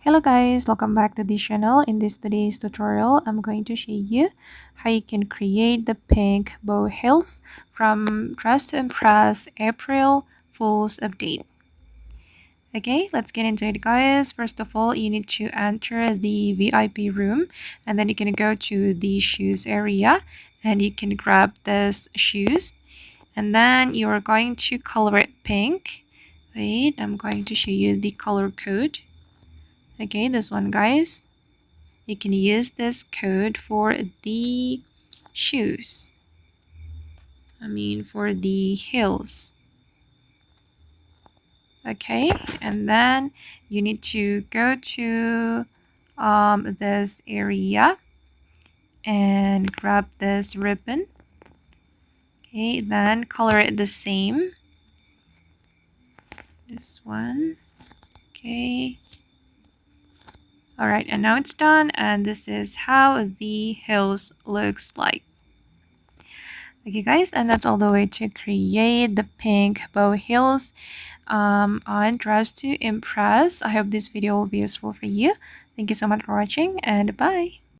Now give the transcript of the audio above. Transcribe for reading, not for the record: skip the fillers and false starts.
Hello guys, welcome back to the channel. In this today's tutorial, I'm going to show you how you can create the pink bow heels from Dress to Impress April Fool's Update. Okay, let's get into it guys. First of all, you need to enter the VIP room and then you can go to the shoes area and you can grab this shoes and then you're going to color it pink. Wait, I'm going to show you the color code. Okay, this one guys. You can use this code for the shoes. For the heels. Okay, and then you need to go to this area and grab this ribbon. Okay, then color it the same. This one. Okay. Alright, and now it's done, and this is how the heels looks like. Okay guys, and that's all the way to create the pink bow heels on Dress to Impress. I hope this video will be useful for you. Thank you so much for watching and bye.